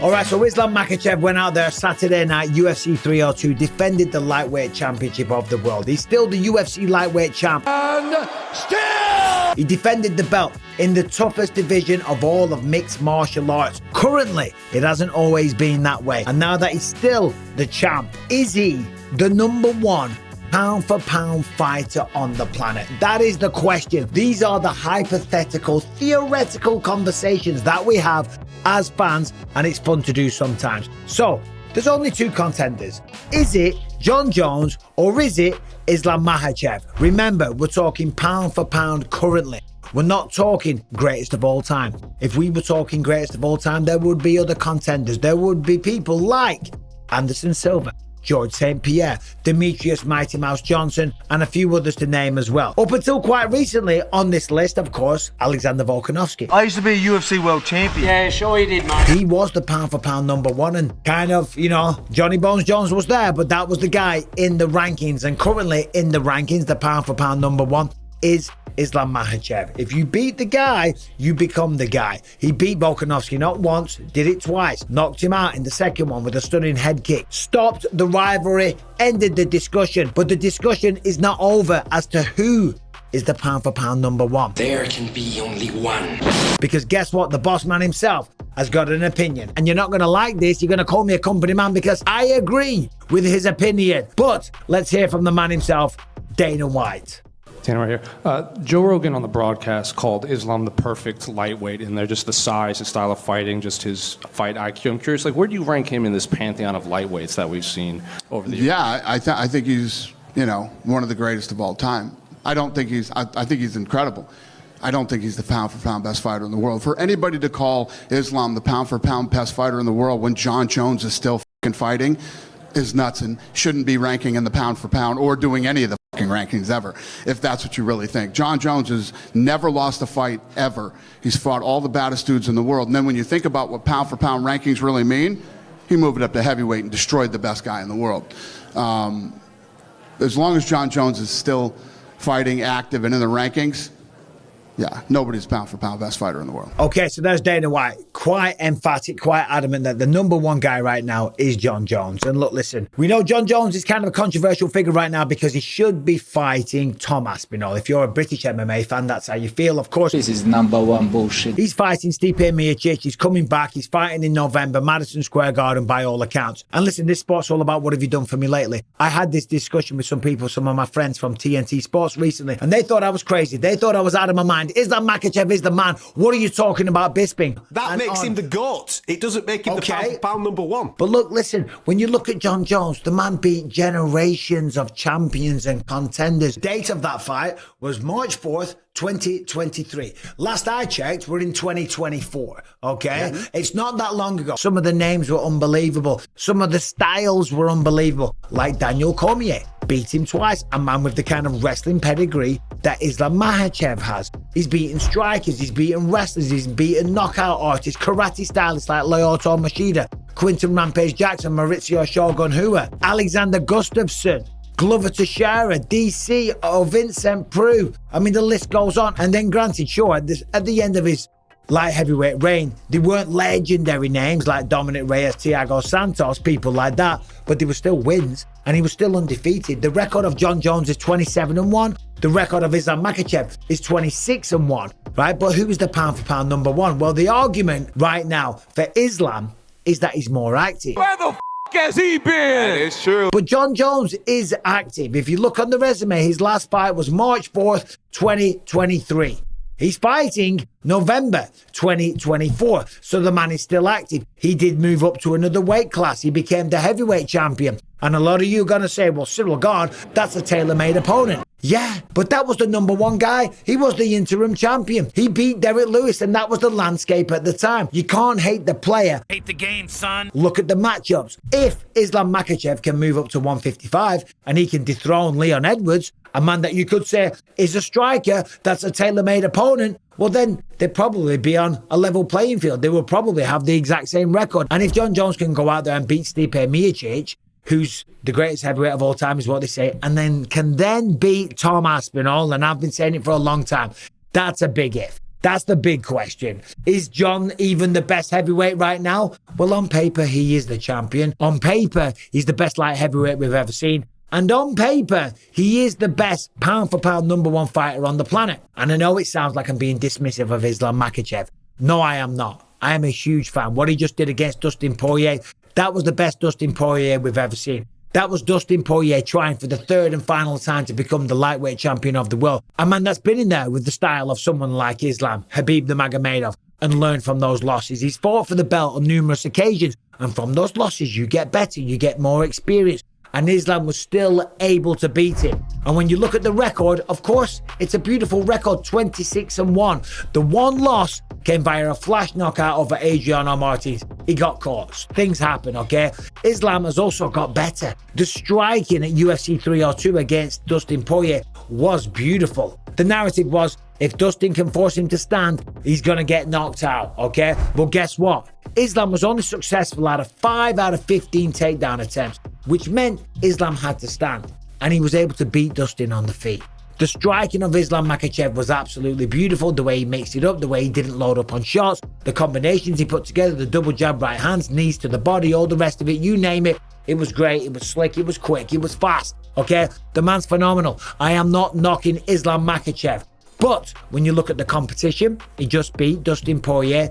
All right, so Islam Makhachev went out there Saturday night, UFC 302, defended the lightweight championship of the world. He's still the UFC lightweight champ. And still! He defended the belt in the toughest division of all of mixed martial arts. Currently, it hasn't always been that way. And now that he's still the champ, is he the #1 pound-for-pound fighter on the planet? That is the question. These are the hypothetical, theoretical conversations that we have as fans, and it's fun to do sometimes. So, there's only two contenders. Is it Jon Jones or is it Islam Makhachev? Remember, we're talking pound-for-pound currently. We're not talking greatest of all time. If we were talking greatest of all time, there would be other contenders. There would be people like Anderson Silva, George St. Pierre, Demetrius Mighty Mouse Johnson, and a few others to name as well. Up until quite recently on this list, of course, Alexander Volkanovski. I used to be a UFC world champion. Yeah, sure you did, man. He was the pound-for-pound #1, and kind of, Johnny Bones Jones was there, but that was the guy in the rankings. And currently in the rankings, the pound-for-pound #1 is Islam Makhachev. If you beat the guy, you become the guy. He beat Volkanovski not once, did it twice, knocked him out in the second one with a stunning head kick, stopped the rivalry, ended the discussion. But the discussion is not over as to who is the pound-for-pound #1. There can be only one. Because guess what? The boss man himself has got an opinion. And you're not going to like this. You're going to call me a company man because I agree with his opinion. But let's hear from the man himself, Dana White. Dana right here. Joe Rogan on the broadcast called Islam the perfect lightweight in there, just the size, his style of fighting, just his fight IQ. I'm curious, where do you rank him in this pantheon of lightweights that we've seen over the years? Yeah, I think he's, one of the greatest of all time. I think he's incredible. I don't think he's the pound-for-pound best fighter in the world. For anybody to call Islam the pound-for-pound best fighter in the world when Jon Jones is still fighting is nuts and shouldn't be ranking in the pound-for-pound or doing any of the rankings ever, if that's what you really think. Jon Jones has never lost a fight ever. He's fought all the baddest dudes in the world. And then when you think about what pound-for-pound rankings really mean, he moved it up to heavyweight and destroyed the best guy in the world. As long as Jon Jones is still fighting, active, and in the rankings, yeah, nobody's pound-for-pound best fighter in the world. Okay, so there's Dana White. Quite emphatic, quite adamant that the #1 guy right now is Jon Jones. And look, listen, we know Jon Jones is kind of a controversial figure right now because he should be fighting Tom Aspinall. If you're a British MMA fan, that's how you feel. Of course, this is #1 bullshit. He's fighting Stipe Miocic. He's coming back. He's fighting in November, Madison Square Garden by all accounts. And listen, this sport's all about what have you done for me lately. I had this discussion with some people, some of my friends from TNT Sports recently, and they thought I was crazy. They thought I was out of my mind. Islam Makhachev is the man. What are you talking about, Bisping? That makes him the GOAT. It doesn't make him the pound-for-pound #1. But look, listen, when you look at Jon Jones, the man beat generations of champions and contenders. Date of that fight was March 4th, 2023. Last I checked, we're in 2024, okay? Yeah. It's not that long ago. Some of the names were unbelievable. Some of the styles were unbelievable. Like Daniel Cormier, beat him twice. A man with the kind of wrestling pedigree that Islam Makhachev has. He's beaten strikers, he's beaten wrestlers, he's beaten knockout artists, karate stylists like Lyoto Machida, Quinton Rampage Jackson, Maurizio Shogun Hua, Alexander Gustafsson, Glover Teixeira, DC, or Vincent Prue. I mean, the list goes on. And then granted, sure, at the end of his light heavyweight reign, they weren't legendary names like Dominic Reyes, Thiago Santos, people like that, but they were still wins, and he was still undefeated. The record of Jon Jones is 27-1. The record of Islam Makhachev is 26-1, right? But who is the pound-for-pound #1? Well, the argument right now for Islam is that he's more active. Where the has he been? That is true. But Jon Jones is active. If you look on the resume, his last fight was March 4th, 2023. He's fighting November 2024. So the man is still active. He did move up to another weight class. He became the heavyweight champion. And a lot of you are going to say, well, Cyril God, that's a tailor-made opponent. Yeah, but that was the #1 guy. He was the interim champion. He beat Derek Lewis, and that was the landscape at the time. You can't hate the player. Hate the game, son. Look at the matchups. If Islam Makhachev can move up to 155 and he can dethrone Leon Edwards, a man that you could say is a striker, that's a tailor-made opponent, well then they'd probably be on a level playing field. They will probably have the exact same record. And if Jon Jones can go out there and beat Stipe Miocic, who's the greatest heavyweight of all time is what they say, and then can beat Tom Aspinall, and I've been saying it for a long time, that's a big if. That's the big question. Is Jon even the best heavyweight right now? Well, on paper, he is the champion. On paper, he's the best light heavyweight we've ever seen. And on paper, he is the best pound-for-pound #1 fighter on the planet. And I know it sounds like I'm being dismissive of Islam Makhachev. No, I am not. I am a huge fan. What he just did against Dustin Poirier, that was the best Dustin Poirier we've ever seen. That was Dustin Poirier trying for the third and final time to become the lightweight champion of the world. A man that's been in there with the style of someone like Islam, Khabib Nurmagomedov, and learned from those losses. He's fought for the belt on numerous occasions. And from those losses, you get better, you get more experience. And Islam was still able to beat him. And when you look at the record, of course, it's a beautiful record, 26-1. The one loss came via a flash knockout over Adriano Martins. He got caught. Things happen, okay? Islam has also got better. The striking at UFC 302 against Dustin Poirier was beautiful. The narrative was, if Dustin can force him to stand, he's going to get knocked out, okay? Well, guess what? Islam was only successful out of 5 out of 15 takedown attempts, which meant Islam had to stand, and he was able to beat Dustin on the feet. The striking of Islam Makhachev was absolutely beautiful, the way he mixed it up, the way he didn't load up on shots, the combinations he put together, the double jab right hands, knees to the body, all the rest of it, you name it. It was great, it was slick, it was quick, it was fast, okay? The man's phenomenal. I am not knocking Islam Makhachev, but when you look at the competition, he just beat Dustin Poirier.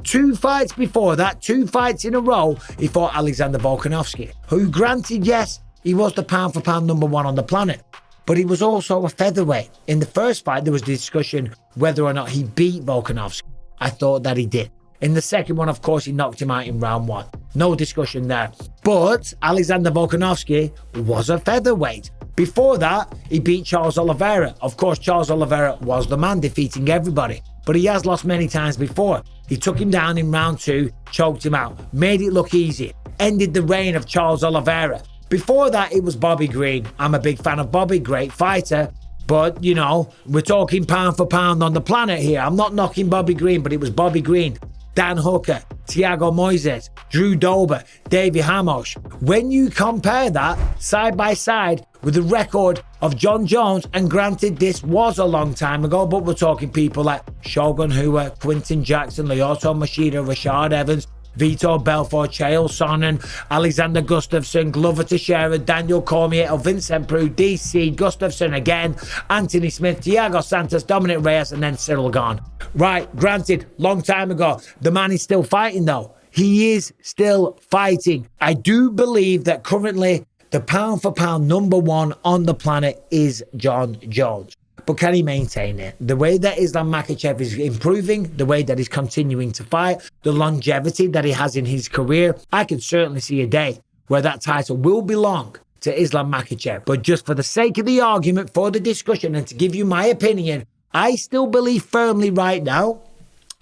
2 fights before that, 2 fights in a row, he fought Alexander Volkanovski, who, granted, yes, he was the pound-for-pound #1 on the planet, but he was also a featherweight. In the first fight, there was discussion whether or not he beat Volkanovski. I thought that he did. In the second one, of course, he knocked him out in round 1. No discussion there. But Alexander Volkanovski was a featherweight. Before that, he beat Charles Oliveira. Of course, Charles Oliveira was the man, defeating everybody. But he has lost many times before. He took him down in round 2, choked him out, made it look easy, ended the reign of Charles Oliveira. Before that, it was Bobby Green. I'm a big fan of Bobby, great fighter. But, you know, we're talking pound for pound on the planet here. I'm not knocking Bobby Green, but it was Bobby Green, Dan Hooker, Thiago Moises, Drew Dober, Davey Hamosh. When you compare that side by side with the record of Jon Jones, and granted this was a long time ago, but we're talking people like Shogun Rua, Quinton Jackson, Lyoto Machida, Rashad Evans, Vitor Belfort, Chael Sonnen, Alexander Gustafsson, Glover Teixeira, Daniel Cormier, Vincent Prue, DC, Gustafsson again, Anthony Smith, Thiago Santos, Dominic Reyes, and then Cyril Gane. Right, granted, long time ago. The man is still fighting though. He is still fighting. I do believe that currently the pound for pound #1 on the planet is Jon Jones. But can he maintain it? The way that Islam Makhachev is improving, the way that he's continuing to fight, the longevity that he has in his career, I can certainly see a day where that title will belong to Islam Makhachev. But just for the sake of the argument, for the discussion, and to give you my opinion, I still believe firmly right now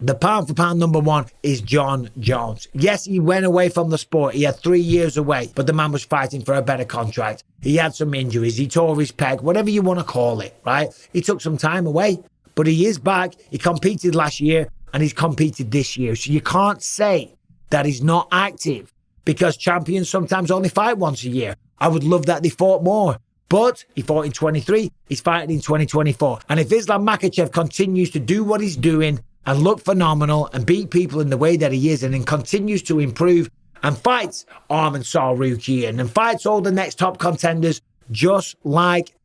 the pound for pound #1 is Jon Jones. Yes, he went away from the sport. He had 3 years away, but the man was fighting for a better contract. He had some injuries. He tore his pec, whatever you want to call it, right? He took some time away, but he is back. He competed last year and he's competed this year. So you can't say that he's not active, because champions sometimes only fight once a year. I would love that they fought more. But he fought in 23, he's fighting in 2024. And if Islam Makhachev continues to do what he's doing and look phenomenal and beat people in the way that he is, and then continues to improve and fights Arman Sarukian and fights all the next top contenders just like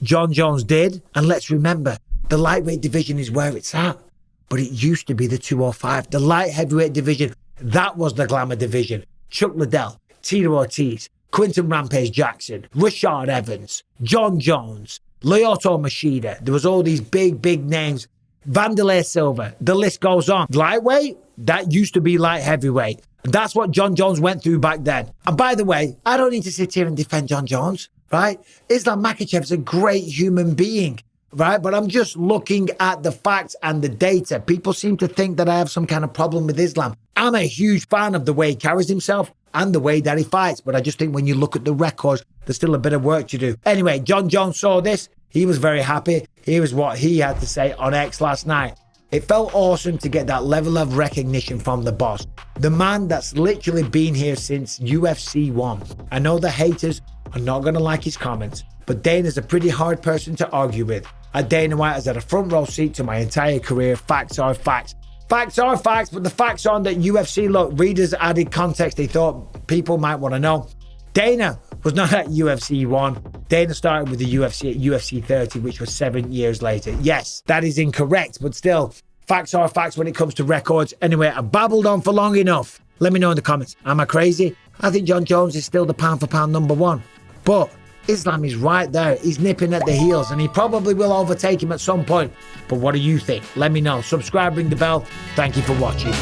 Jon Jones did. And let's remember, the lightweight division is where it's at. But it used to be the 205. The light heavyweight division, that was the glamour division. Chuck Liddell, Tito Ortiz, Quinton Rampage Jackson, Rashad Evans, Jon Jones, Lyoto Machida. There was all these big names. Vanderlei Silva, the list goes on. Lightweight, that used to be light heavyweight. And that's what Jon Jones went through back then. And by the way, I don't need to sit here and defend Jon Jones, right? Islam Makhachev is a great human being, right? But I'm just looking at the facts and the data. People seem to think that I have some kind of problem with Islam. I'm a huge fan of the way he carries himself and the way that he fights. But I just think when you look at the records, there's still a bit of work to do. Anyway, Jon Jones saw this. He was very happy. Here's what he had to say on X last night. It felt awesome to get that level of recognition from the boss. The man that's literally been here since UFC 1. I know the haters are not going to like his comments, but Dana's a pretty hard person to argue with. Dana White has had a front row seat to my entire career. Facts are facts. Facts are facts, but the facts are that UFC, look, readers added context they thought people might want to know. Dana was not at UFC 1. Dana started with the UFC at UFC 30, which was 7 years later. Yes, that is incorrect, but still, facts are facts when it comes to records. Anyway, I've babbled on for long enough. Let me know in the comments. Am I crazy? I think Jon Jones is still the pound for pound number one. But Islam is right there. He's nipping at the heels and he probably will overtake him at some point. But what do you think? Let me know. Subscribe, ring the bell. Thank you for watching.